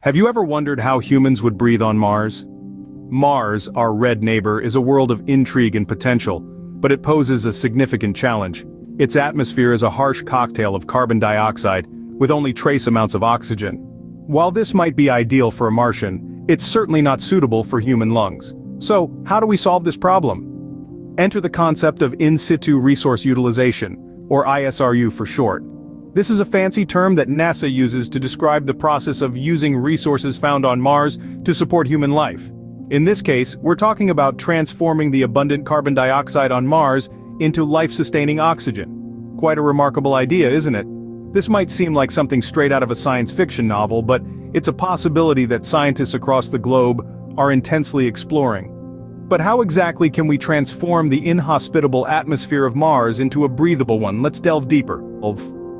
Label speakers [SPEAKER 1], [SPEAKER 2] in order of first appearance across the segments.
[SPEAKER 1] Have you ever wondered how humans would breathe on Mars? Mars, our red neighbor, is a world of intrigue and potential, but it poses a significant challenge. Its atmosphere is a harsh cocktail of carbon dioxide, with only trace amounts of oxygen. While this might be ideal for a Martian, it's certainly not suitable for human lungs. So, how do we solve this problem? Enter the concept of in-situ resource utilization, or ISRU for short. This is a fancy term that NASA uses to describe the process of using resources found on Mars to support human life. In this case, we're talking about transforming the abundant carbon dioxide on Mars into life-sustaining oxygen. Quite a remarkable idea, isn't it? This might seem like something straight out of a science fiction novel, but it's a possibility that scientists across the globe are intensely exploring. But how exactly can we transform the inhospitable atmosphere of Mars into a breathable one? Let's delve deeper.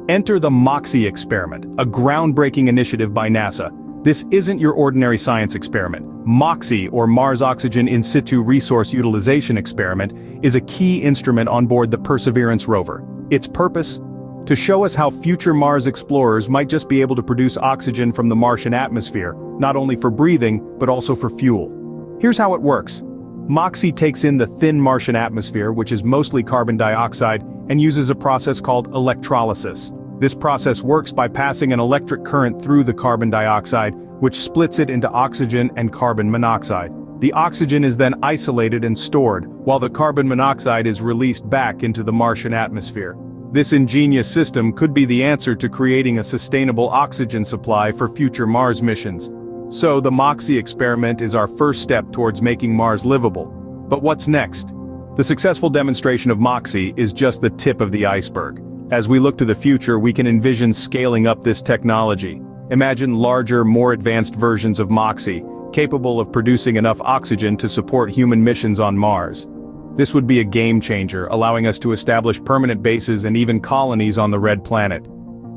[SPEAKER 1] Enter the MOXIE experiment, a groundbreaking initiative by NASA. This isn't your ordinary science experiment. MOXIE, or Mars Oxygen In Situ Resource Utilization Experiment, is a key instrument on board the Perseverance rover. Its purpose? To show us how future Mars explorers might just be able to produce oxygen from the Martian atmosphere, not only for breathing, but also for fuel. Here's how it works. MOXIE takes in the thin Martian atmosphere, which is mostly carbon dioxide, and uses a process called electrolysis. This process works by passing an electric current through the carbon dioxide, which splits it into oxygen and carbon monoxide. The oxygen is then isolated and stored, while the carbon monoxide is released back into the Martian atmosphere. This ingenious system could be the answer to creating a sustainable oxygen supply for future Mars missions. So the MOXIE experiment is our first step towards making Mars livable. But what's next? The successful demonstration of MOXIE is just the tip of the iceberg. As we look to the future, we can envision scaling up this technology. Imagine larger, more advanced versions of MOXIE, capable of producing enough oxygen to support human missions on Mars. This would be a game changer, allowing us to establish permanent bases and even colonies on the red planet.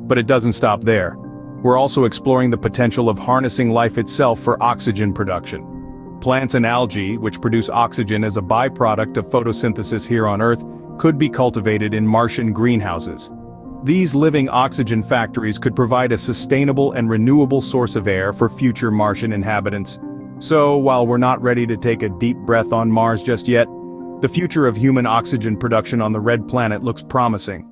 [SPEAKER 1] But it doesn't stop there. We're also exploring the potential of harnessing life itself for oxygen production. Plants and algae, which produce oxygen as a byproduct of photosynthesis here on Earth, could be cultivated in Martian greenhouses. These living oxygen factories could provide a sustainable and renewable source of air for future Martian inhabitants. So, while we're not ready to take a deep breath on Mars just yet, the future of human oxygen production on the red planet looks promising.